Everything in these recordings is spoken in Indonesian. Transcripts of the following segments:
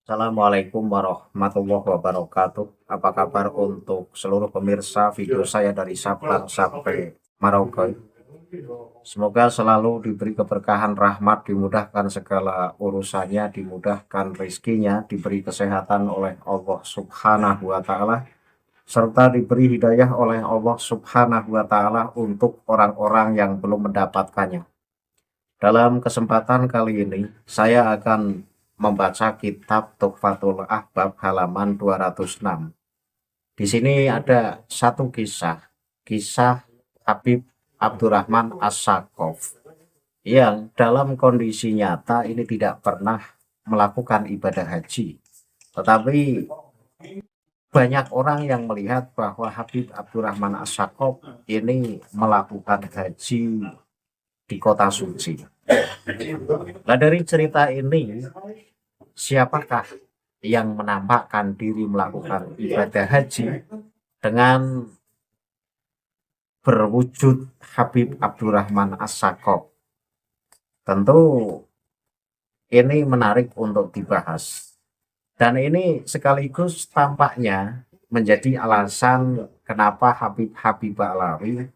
Assalamualaikum warahmatullahi wabarakatuh. Apa kabar untuk seluruh pemirsa video saya dari Sabang sampai Merauke? Semoga selalu diberi keberkahan rahmat, dimudahkan segala urusannya, dimudahkan rezekinya, diberi kesehatan oleh Allah Subhanahu wa Ta'ala, serta diberi hidayah oleh Allah Subhanahu wa Ta'ala untuk orang-orang yang belum mendapatkannya. Dalam kesempatan kali ini, saya akan membaca kitab Tuhfatul Ahbab halaman 206. Di sini ada satu kisah Habib Abdurrahman As-Sakaf yang dalam kondisi nyata ini tidak pernah melakukan ibadah haji. Tetapi banyak orang yang melihat bahwa Habib Abdurrahman As-Sakaf ini melakukan haji di kota suci. Nah, dari cerita ini, siapakah yang menampakkan diri melakukan ibadah haji dengan berwujud Habib Abdurrahman As-Sakaf? Tentu ini menarik untuk dibahas. Dan ini sekaligus tampaknya menjadi alasan kenapa Habib Ba'alawi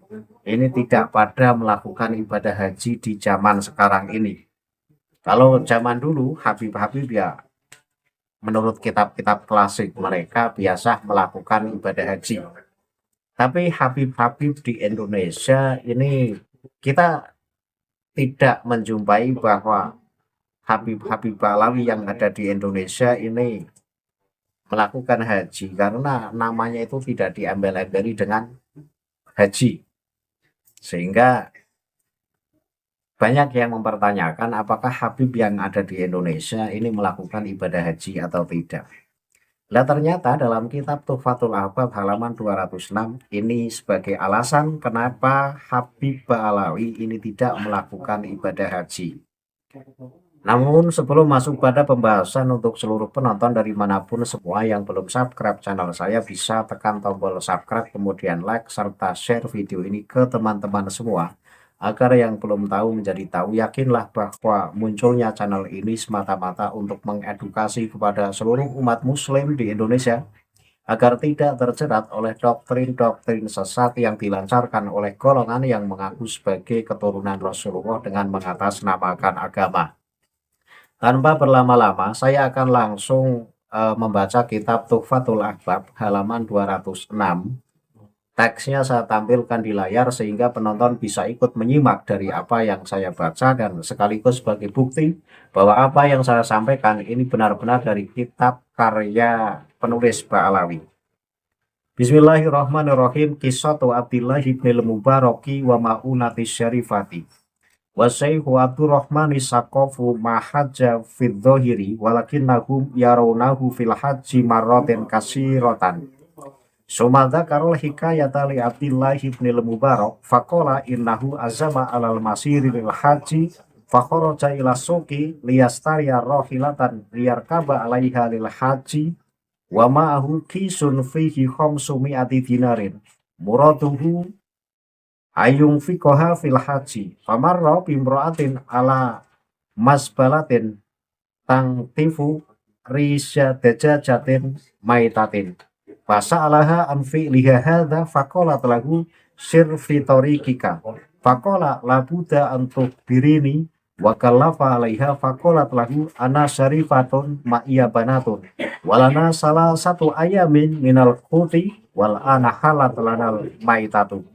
ini tidak pada melakukan ibadah haji di zaman sekarang ini. Kalau zaman dulu Habib ya menurut kitab-kitab klasik mereka biasa melakukan ibadah haji. Tapi Habib di Indonesia ini kita tidak menjumpai bahwa Habib Ba'alawi yang ada di Indonesia ini melakukan haji karena namanya itu tidak diambil-ambili dengan haji. Sehingga banyak yang mempertanyakan apakah Habib yang ada di Indonesia ini melakukan ibadah haji atau tidak. Nah, ternyata dalam kitab Tuhfatul Ahbab halaman 206 ini sebagai alasan kenapa Habib Ba'alawi ini tidak melakukan ibadah haji. Namun sebelum masuk pada pembahasan, untuk seluruh penonton dari manapun semua yang belum subscribe channel saya bisa tekan tombol subscribe, kemudian like, serta share video ini ke teman-teman semua. Agar yang belum tahu menjadi tahu, yakinlah bahwa munculnya channel ini semata-mata untuk mengedukasi kepada seluruh umat muslim di Indonesia agar tidak terjerat oleh doktrin-doktrin sesat yang dilancarkan oleh golongan yang mengaku sebagai keturunan Rasulullah dengan mengatasnamakan agama. Tanpa berlama-lama, saya akan langsung membaca kitab Tuhfatul Ahbab halaman 206. Teksnya saya tampilkan di layar sehingga penonton bisa ikut menyimak dari apa yang saya baca dan sekaligus sebagai bukti bahwa apa yang saya sampaikan ini benar-benar dari kitab karya penulis Ba'alawi. Bismillahirrahmanirrahim. Qissatu Abdillah ibnil Mubaraki wa ma'unati syarifati. Wasaihu Abdurrahman As-Saqafu mahajja fid dhahiri walakinnahum yarawnahu fil haji marratin kasiratan. Sumada karol hikayata li Abdillah ibnil Mubarak faqala innahu azama alal masiri lil haji fakharaja ila suqi liyastariya rahilatan liyarkaba alaiha lil haji wa ma'ahu kisun fihi khamsumi'ati dinarin muraduhu ayung fikoha fil haji famarra bimro'atin ala masbalatin tangtifu risya dajajatin maitatin fasa'alaha anfi liha hadha faqalat lahu sirfi tariqika faqala labuda antuk birini wa kallafa alaiha faqalat lahu ana syarifatun ma'iya banatun walana salah satu ayamin minal khuti wal ana halat lanal maitatu.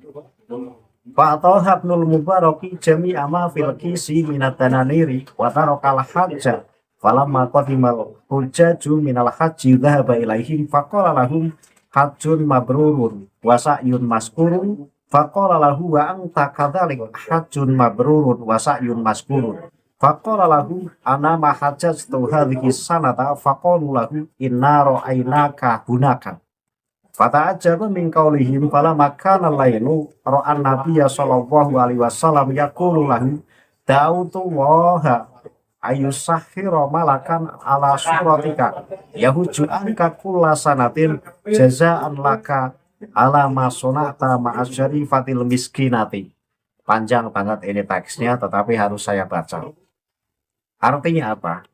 Fa'atoha ibnul Mubaraki jami'a ma fil kisi minat tananiri wa tarakal hajja falamma qadimal hujjaju minal haji dhahaba ilaihim faqala lahum hajjun mabrurun wa sa'yun maskurun faqala lahu wa anta kadzalik hajjun mabrurun wa sa'yun maskurun faqala lahu ana ma hajjatu hadhihi sanata faqalu lahu inna ra'ainaka hunaka. Fata'ajaba min qaulihim fala makana lailu ra'an nabiyya sallallahu alaihi wasallam yaqulu lahu da'utu waha ayusahhira malakan ala suratika yahuju anka kulla sanatin jazaan laka ala ma sunata ma'asyarifatil miskinati. Panjang banget ini teksnya, tetapi harus saya baca. Artinya apa?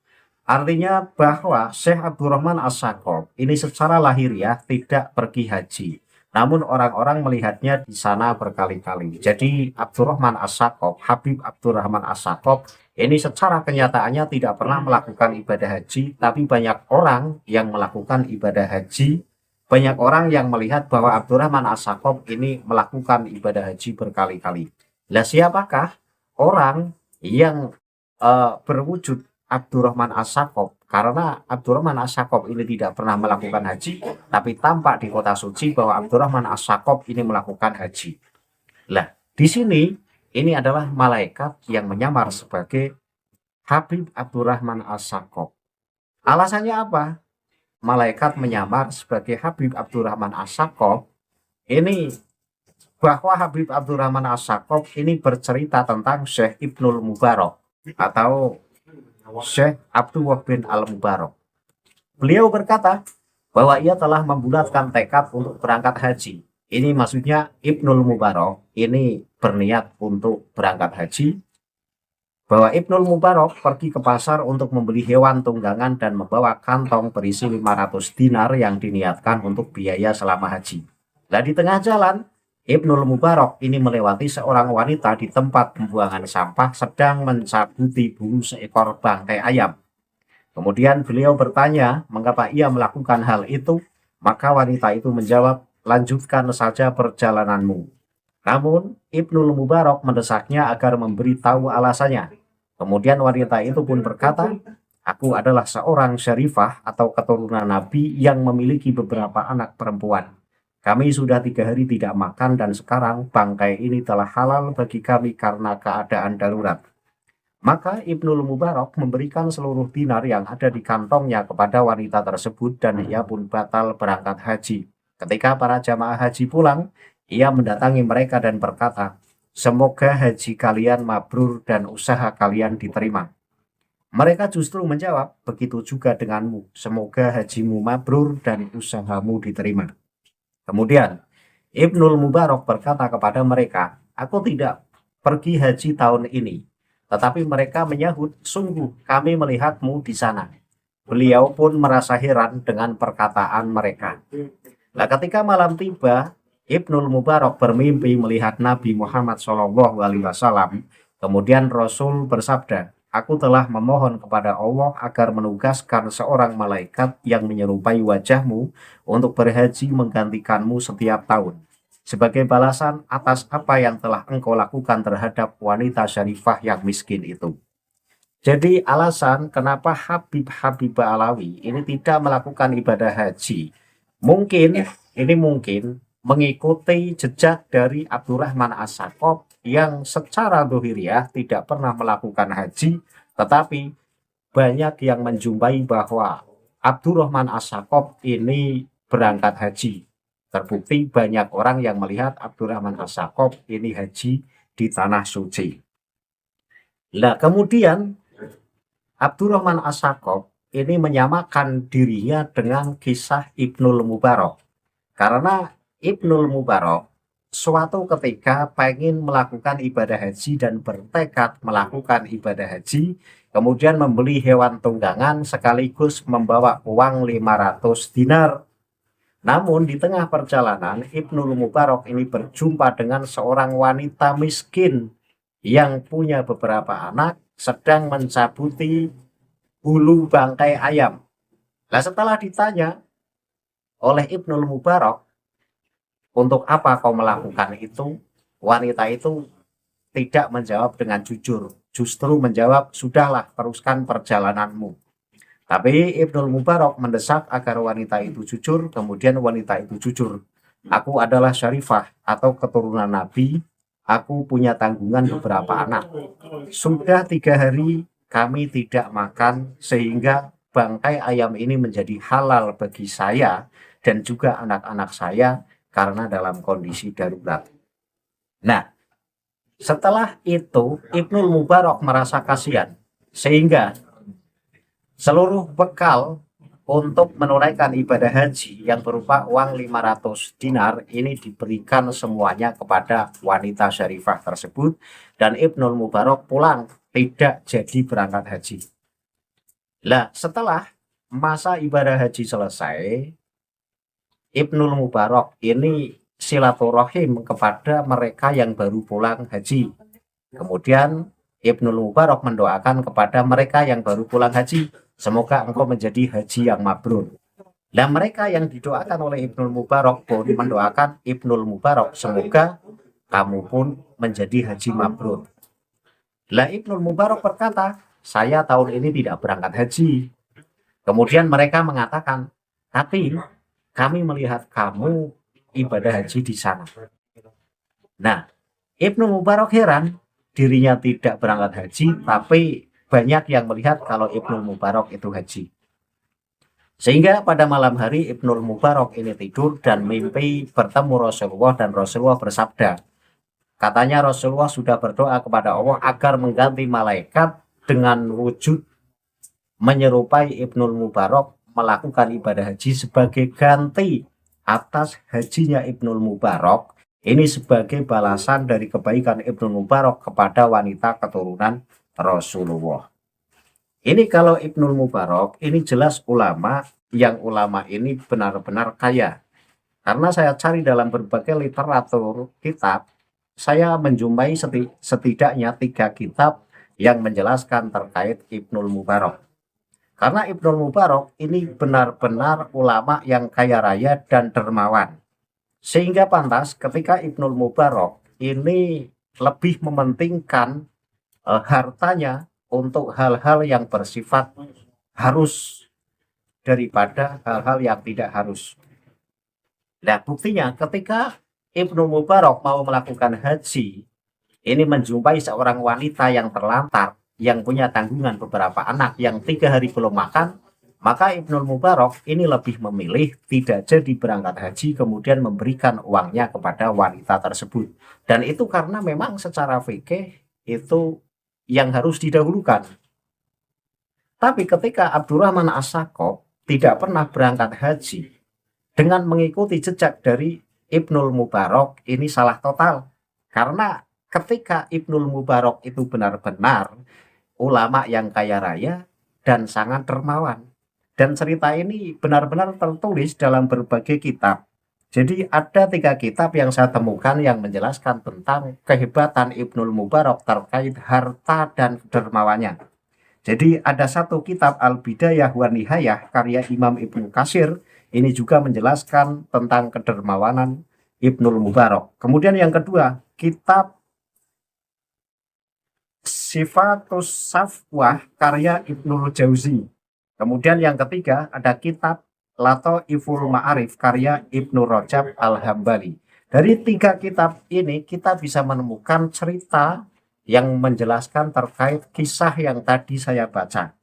Artinya bahwa Syekh Abdurrahman As-Sakop ini secara lahiriah tidak pergi haji. Namun orang-orang melihatnya di sana berkali-kali. Jadi Abdurrahman As-Sakop, Habib Abdurrahman As-Sakop ini secara kenyataannya tidak pernah melakukan ibadah haji, tapi banyak orang yang melakukan ibadah haji. Banyak orang yang melihat bahwa Abdurrahman As-Sakop ini melakukan ibadah haji berkali-kali. Lah siapakah orang yang berwujud Abdurrahman As-Sakop? Karena Abdurrahman As-Sakop ini tidak pernah melakukan haji, tapi tampak di kota suci bahwa Abdurrahman As-Sakop ini melakukan haji. Lah, di sini ini adalah malaikat yang menyamar sebagai Habib Abdurrahman As-Sakop. Alasannya apa? Malaikat menyamar sebagai Habib Abdurrahman As-Sakop ini bahwa Habib Abdurrahman As-Sakop ini bercerita tentang Syekh Ibnul Mubarak atau Syekh Abdullah bin Al-Mubarak. Beliau berkata bahwa ia telah membulatkan tekad untuk berangkat haji. Ini maksudnya Ibnul Mubarak ini berniat untuk berangkat haji. Bahwa Ibnul Mubarak pergi ke pasar untuk membeli hewan tunggangan dan membawa kantong berisi 500 dinar yang diniatkan untuk biaya selama haji. Nah, di tengah jalan, Ibnul Mubarak ini melewati seorang wanita di tempat pembuangan sampah sedang mencabuti bulu seekor bangkai ayam. Kemudian beliau bertanya mengapa ia melakukan hal itu, maka wanita itu menjawab, lanjutkan saja perjalananmu. Namun Ibnul Mubarak mendesaknya agar memberitahu alasannya. Kemudian wanita itu pun berkata, aku adalah seorang syarifah atau keturunan Nabi yang memiliki beberapa anak perempuan. Kami sudah 3 hari tidak makan dan sekarang bangkai ini telah halal bagi kami karena keadaan darurat. Maka Ibnul Mubarak memberikan seluruh dinar yang ada di kantongnya kepada wanita tersebut dan ia pun batal berangkat haji. Ketika para jamaah haji pulang, ia mendatangi mereka dan berkata, semoga haji kalian mabrur dan usaha kalian diterima. Mereka justru menjawab, begitu juga denganmu, semoga hajimu mabrur dan usahamu diterima. Kemudian Ibnul Mubarak berkata kepada mereka, aku tidak pergi haji tahun ini. Tetapi mereka menyahut, sungguh kami melihatmu di sana. Beliau pun merasa heran dengan perkataan mereka. Nah, ketika malam tiba, Ibnul Mubarak bermimpi melihat Nabi Muhammad SAW. Kemudian Rasul bersabda, aku telah memohon kepada Allah agar menugaskan seorang malaikat yang menyerupai wajahmu untuk berhaji menggantikanmu setiap tahun, sebagai balasan atas apa yang telah engkau lakukan terhadap wanita syarifah yang miskin itu. Jadi alasan kenapa Habib Alawi ini tidak melakukan ibadah haji, mungkin mengikuti jejak dari Abdurrahman As-Sakop yang secara dohiriah tidak pernah melakukan haji, tetapi banyak yang menjumpai bahwa Abdurrahman As-Sakop ini berangkat haji. Terbukti banyak orang yang melihat Abdurrahman As-Sakop ini haji di tanah suci. Nah, kemudian Abdurrahman As-Sakop ini menyamakan dirinya dengan kisah Ibnul Mubarak. Karena Ibnul Mubarak suatu ketika pengen melakukan ibadah haji dan bertekad melakukan ibadah haji, kemudian membeli hewan tunggangan sekaligus membawa uang 500 dinar. Namun di tengah perjalanan Ibnul Mubarak ini berjumpa dengan seorang wanita miskin yang punya beberapa anak sedang mencabuti bulu bangkai ayam. Nah, setelah ditanya oleh Ibnul Mubarak, untuk apa kau melakukan itu? Wanita itu tidak menjawab dengan jujur, justru menjawab, sudahlah, teruskan perjalananmu. Tapi Ibnul Mubarak mendesak agar wanita itu jujur, kemudian wanita itu jujur. Aku adalah syarifah atau keturunan Nabi, aku punya tanggungan beberapa anak. Sudah 3 hari kami tidak makan sehingga bangkai ayam ini menjadi halal bagi saya dan juga anak-anak saya karena dalam kondisi darurat. Nah, setelah itu Ibnul Mubarak merasa kasihan sehingga seluruh bekal untuk menunaikan ibadah haji yang berupa uang 500 dinar ini diberikan semuanya kepada wanita syarifah tersebut dan Ibnul Mubarak pulang tidak jadi berangkat haji. Lah setelah masa ibadah haji selesai, Ibnul Mubarak ini silaturahim kepada mereka yang baru pulang haji. Kemudian Ibnul Mubarak mendoakan kepada mereka yang baru pulang haji, semoga engkau menjadi haji yang mabrur. Dan mereka yang didoakan oleh Ibnul Mubarak pun mendoakan Ibnul Mubarak, semoga kamu pun menjadi haji mabrur. Lah Ibnul Mubarak berkata, saya tahun ini tidak berangkat haji. Kemudian mereka mengatakan, tapi kami melihat kamu ibadah haji di sana. Nah, Ibnu Mubarak heran, dirinya tidak berangkat haji, tapi banyak yang melihat kalau Ibnu Mubarak itu haji. Sehingga pada malam hari Ibnu Mubarak ini tidur dan mimpi bertemu Rasulullah, dan Rasulullah bersabda, katanya Rasulullah sudah berdoa kepada Allah agar mengganti malaikat dengan wujud menyerupai Ibnu Mubarak melakukan ibadah haji sebagai ganti atas hajinya Ibnu Mubarak. Ini sebagai balasan dari kebaikan Ibnu Mubarak kepada wanita keturunan Rasulullah. Ini kalau Ibnu Mubarak ini jelas ulama, yang ulama ini benar-benar kaya. Karena saya cari dalam berbagai literatur kitab, saya menjumpai setidaknya 3 kitab yang menjelaskan terkait Ibnu Mubarak. Karena Ibnu Mubarak ini benar-benar ulama yang kaya raya dan dermawan. Sehingga pantas ketika Ibnu Mubarak ini lebih mementingkan hartanya untuk hal-hal yang bersifat harus daripada hal-hal yang tidak harus. Nah, buktinya ketika Ibnu Mubarak mau melakukan haji, ini menjumpai seorang wanita yang terlantar, yang punya tanggungan beberapa anak, yang 3 hari belum makan, maka Ibnu Mubarak ini lebih memilih tidak jadi berangkat haji, kemudian memberikan uangnya kepada wanita tersebut. Dan itu karena memang secara fikih itu yang harus didahulukan. Tapi ketika Abdurrahman As-Sakop tidak pernah berangkat haji, dengan mengikuti jejak dari Ibnu Mubarak ini salah total. Karena ketika Ibnu Mubarak itu benar-benar ulama yang kaya raya dan sangat dermawan. Dan cerita ini benar-benar tertulis dalam berbagai kitab. Jadi ada 3 kitab yang saya temukan yang menjelaskan tentang kehebatan Ibnu Mubarak terkait harta dan dermawannya. Jadi ada satu kitab Al-Bidayah wa Nihayah karya Imam Ibnu Katsir, ini juga menjelaskan tentang kedermawanan Ibnu Mubarak. Kemudian yang kedua, kitab Sifatus Safwah karya Ibnu Jauzi. Kemudian yang ketiga ada kitab Lataiful Ma'arif karya Ibnu Rajab Al-Hambali. Dari 3 kitab ini kita bisa menemukan cerita yang menjelaskan terkait kisah yang tadi saya baca.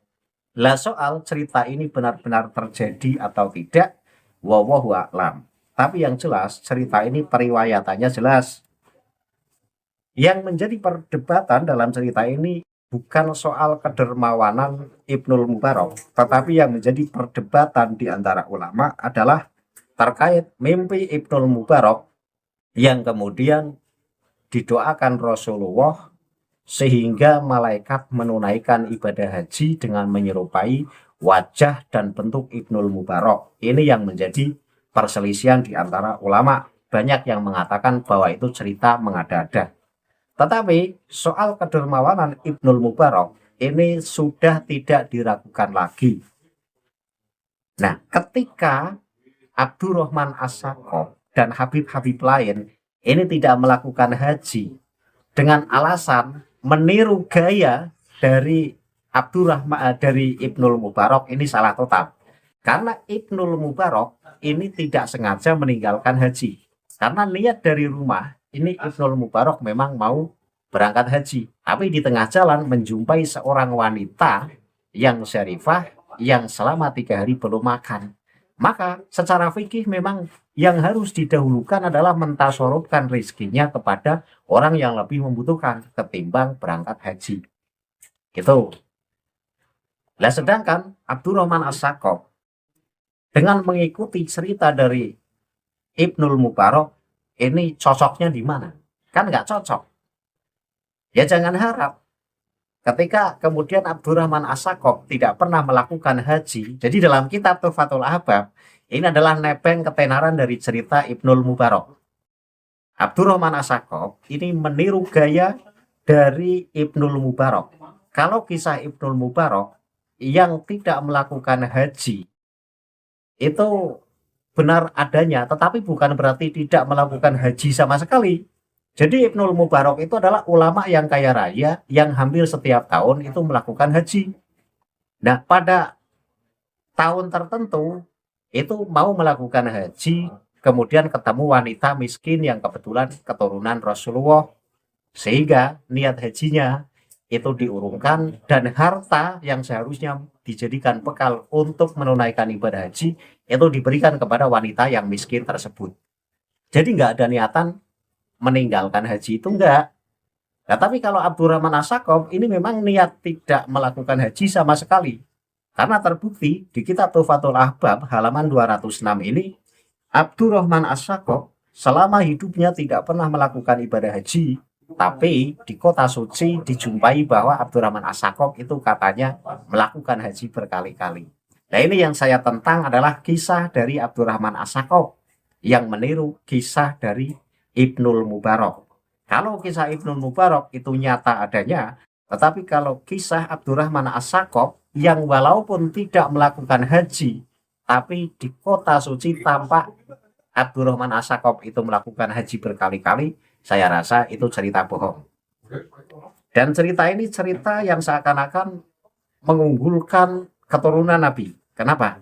Lah soal cerita ini benar-benar terjadi atau tidak, wallahu a'lam. Tapi yang jelas cerita ini periwayatannya jelas. Yang menjadi perdebatan dalam cerita ini bukan soal kedermawanan Ibnu Mubarak, tetapi yang menjadi perdebatan di antara ulama adalah terkait mimpi Ibnu Mubarak yang kemudian didoakan Rasulullah sehingga malaikat menunaikan ibadah haji dengan menyerupai wajah dan bentuk Ibnu Mubarak. Ini yang menjadi perselisihan di antara ulama. Banyak yang mengatakan bahwa itu cerita mengada-ada. Tetapi soal kedermawanan Ibnu Mubarak ini sudah tidak diragukan lagi. Nah, ketika Abdurrahman As-Sakop dan Habib-habib lain ini tidak melakukan haji dengan alasan meniru gaya dari dari Ibnu Mubarak, ini salah total. Karena Ibnu Mubarak ini tidak sengaja meninggalkan haji. Karena niat dari rumah, ini Ibnu Mubarak memang mau berangkat haji. Tapi di tengah jalan menjumpai seorang wanita yang syarifah yang selama 3 hari belum makan. Maka secara fikih memang yang harus didahulukan adalah mentasorupkan rezekinya kepada orang yang lebih membutuhkan ketimbang berangkat haji. Gitu. Nah, sedangkan Abdurrahman As-Sakop dengan mengikuti cerita dari Ibnu Mubarak ini cocoknya di mana? Kan nggak cocok. Ya jangan harap ketika kemudian Abdurrahman As-Sakop tidak pernah melakukan haji. Jadi dalam kitab Tuhfatul Ahbab ini adalah nepeng ketenaran dari cerita Ibnul Mubarak. Abdurrahman As-Sakop ini meniru gaya dari Ibnul Mubarak. Kalau kisah Ibnul Mubarak yang tidak melakukan haji itu benar adanya, tetapi bukan berarti tidak melakukan haji sama sekali. Jadi Ibnul Mubarak itu adalah ulama yang kaya raya yang hampir setiap tahun itu melakukan haji. Nah, pada tahun tertentu itu mau melakukan haji, kemudian ketemu wanita miskin yang kebetulan keturunan Rasulullah, sehingga niat hajinya itu diurungkan dan harta yang seharusnya dijadikan bekal untuk menunaikan ibadah haji itu diberikan kepada wanita yang miskin tersebut. Jadi nggak ada niatan meninggalkan haji itu enggak. Nah, tapi kalau Abdurrahman As-Sakop ini memang niat tidak melakukan haji sama sekali. Karena terbukti di kitab Tuhfatul Ahbab halaman 206 ini, Abdurrahman As-Sakop selama hidupnya tidak pernah melakukan ibadah haji, tapi di kota suci dijumpai bahwa Abdurrahman As-Sakop itu katanya melakukan haji berkali-kali. Nah, ini yang saya tentang adalah kisah dari Abdurrahman As-Sakop yang meniru kisah dari Ibnul Mubarak. Kalau kisah Ibnul Mubarak itu nyata adanya, tetapi kalau kisah Abdurrahman As-Sakop yang walaupun tidak melakukan haji, tapi di kota suci tampak Abdurrahman As-Sakop itu melakukan haji berkali-kali, saya rasa itu cerita bohong. Dan cerita ini cerita yang seakan-akan mengunggulkan keturunan Nabi. Kenapa?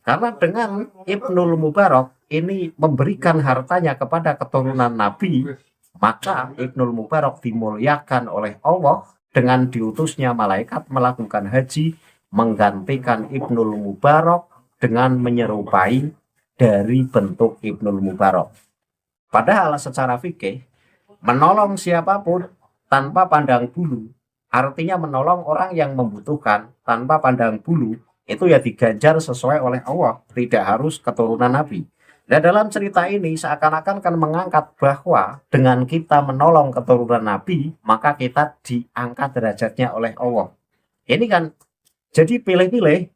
Karena dengan Ibnul Mubarak ini memberikan hartanya kepada keturunan Nabi, maka Ibnul Mubarak dimuliakan oleh Allah dengan diutusnya malaikat melakukan haji menggantikan Ibnul Mubarak dengan menyerupai dari bentuk Ibnul Mubarak. Padahal secara fikih menolong siapapun tanpa pandang bulu artinya menolong orang yang membutuhkan tanpa pandang bulu itu ya diganjar sesuai oleh Allah, tidak harus keturunan Nabi. Nah, dalam cerita ini seakan-akan kan mengangkat bahwa dengan kita menolong keturunan Nabi, maka kita diangkat derajatnya oleh Allah. Ini kan jadi pilih-pilih.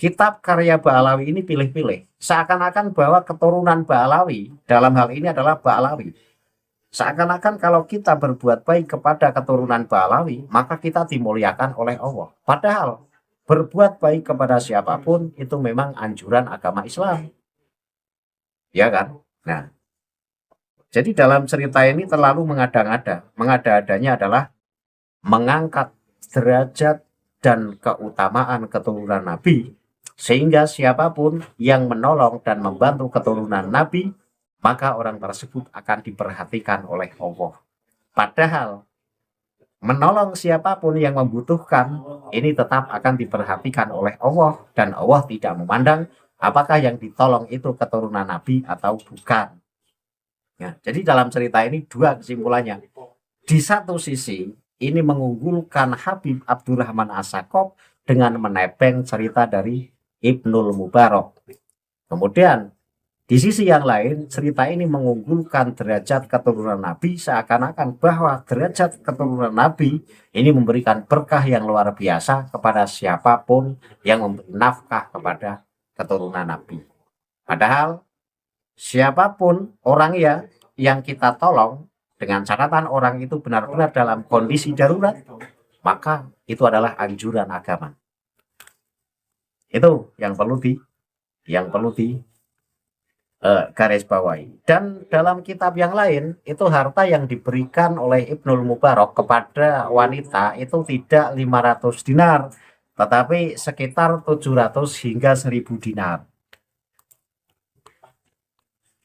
Kitab karya Ba'alawi ini pilih-pilih. Seakan-akan bahwa keturunan Ba'alawi dalam hal ini adalah Ba'alawi. Seakan-akan kalau kita berbuat baik kepada keturunan Ba'alawi, maka kita dimuliakan oleh Allah. Padahal berbuat baik kepada siapapun itu memang anjuran agama Islam. Ya kan? Nah, jadi dalam cerita ini terlalu mengada-ngada. Mengada-adanya adalah mengangkat derajat dan keutamaan keturunan Nabi, sehingga siapapun yang menolong dan membantu keturunan Nabi, maka orang tersebut akan diperhatikan oleh Allah. Padahal menolong siapapun yang membutuhkan ini tetap akan diperhatikan oleh Allah, dan Allah tidak memandang apakah yang ditolong itu keturunan Nabi atau bukan. Ya, jadi dalam cerita ini dua kesimpulannya. Di satu sisi ini mengunggulkan Habib Abdurrahman As-Sakop dengan menepeng cerita dari Ibnul Mubarak. Kemudian di sisi yang lain, cerita ini mengunggulkan derajat keturunan Nabi, seakan-akan bahwa derajat keturunan Nabi ini memberikan berkah yang luar biasa kepada siapapun yang memberi nafkah kepada keturunan Nabi. Padahal siapapun orangnya yang kita tolong, dengan catatan orang itu benar-benar dalam kondisi darurat, maka itu adalah anjuran agama. Itu yang perlu di garis bawahi. Dan dalam kitab yang lain itu harta yang diberikan oleh Ibnul Mubarak kepada wanita itu tidak 500 dinar, tetapi sekitar 700 hingga 1000 dinar.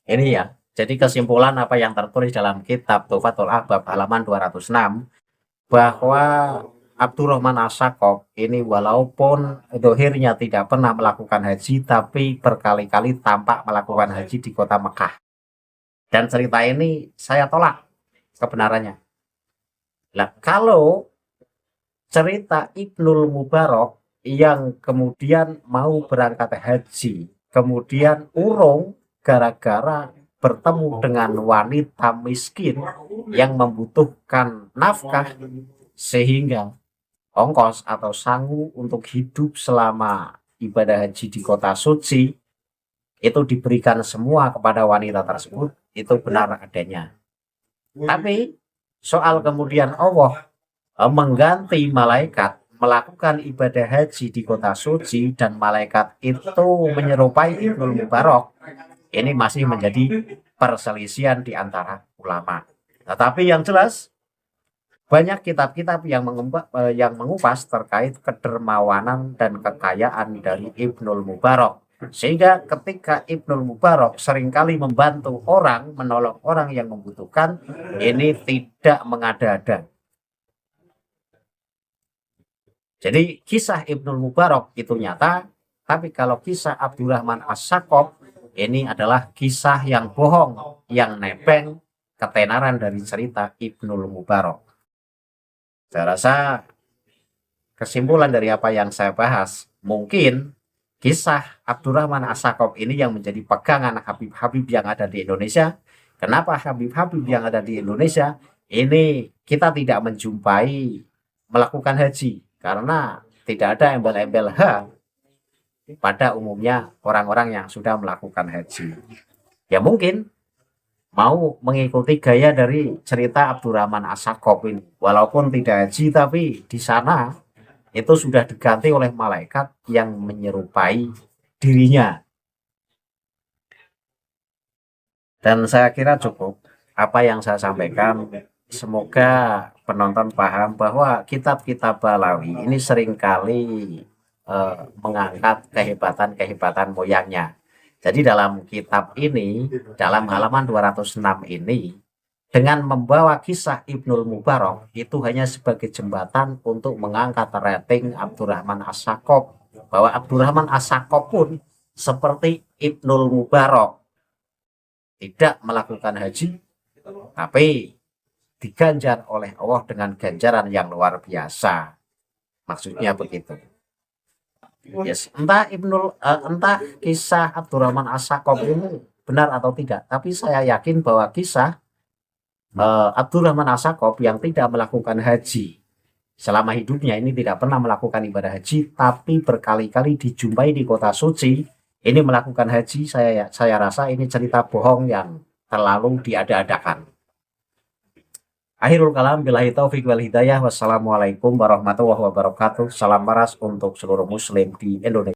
Ini ya, jadi kesimpulan apa yang tertulis dalam kitab Tuhfatul Ahbab halaman 206, bahwa Abdurrahman As-Sakop ini walaupun dohirnya tidak pernah melakukan haji, tapi berkali-kali tampak melakukan haji di kota Mekah. Dan cerita ini saya tolak kebenarannya. Nah, kalau cerita Ibnul Mubarak yang kemudian mau berangkat haji, kemudian urung gara-gara bertemu dengan wanita miskin yang membutuhkan nafkah, sehingga ongkos atau sangu untuk hidup selama ibadah haji di kota suci itu diberikan semua kepada wanita tersebut, itu benar adanya. Tapi soal kemudian Allah mengganti malaikat melakukan ibadah haji di kota suci dan malaikat itu menyerupai Ibnul Mubarak, ini masih menjadi perselisihan di antara ulama. Tetapi yang jelas banyak kitab-kitab yang mengupas terkait kedermawanan dan kekayaan dari Ibnul Mubarak. Sehingga ketika Ibnul Mubarak seringkali membantu orang, menolong orang yang membutuhkan, ini tidak mengada-ada. Jadi kisah Ibnul Mubarak itu nyata, tapi kalau kisah Abdurrahman As-Sakop ini adalah kisah yang bohong, yang nebeng, ketenaran dari cerita Ibnul Mubarak. Saya rasa kesimpulan dari apa yang saya bahas, mungkin kisah Abdurrahman As-Sakop ini yang menjadi pegangan Habib-Habib yang ada di Indonesia. Kenapa Habib-Habib yang ada di Indonesia ini kita tidak menjumpai melakukan haji? Karena tidak ada embel-embel H pada umumnya orang-orang yang sudah melakukan haji. Ya mungkin mau mengikuti gaya dari cerita Abdurrahman As-Sakop ini. Walaupun tidak haji, tapi di sana itu sudah diganti oleh malaikat yang menyerupai dirinya. Dan saya kira cukup apa yang saya sampaikan. Semoga penonton paham bahwa kitab-kitab Balawi ini seringkali mengangkat kehebatan-kehebatan moyangnya. Jadi dalam kitab ini, dalam halaman 206 ini, dengan membawa kisah Ibnul Mubarak, itu hanya sebagai jembatan untuk mengangkat rating Abdurrahman As-Sakop. Bahwa Abdurrahman As-Sakop pun seperti Ibnul Mubarak, tidak melakukan haji, tapi diganjar oleh Allah dengan ganjaran yang luar biasa. Maksudnya begitu. Yes. Entah kisah Abdurrahman As-Sakop ini benar atau tidak, tapi saya yakin bahwa kisah Abdurrahman As-Sakop yang tidak melakukan haji selama hidupnya, ini tidak pernah melakukan ibadah haji, tapi berkali-kali dijumpai di kota suci ini melakukan haji, saya rasa ini cerita bohong yang terlalu diada-adakan. Akhirul kalam, billahi taufiq wal hidayah. Wassalamualaikum warahmatullahi wabarakatuh. Salam paras untuk seluruh muslim di Indonesia.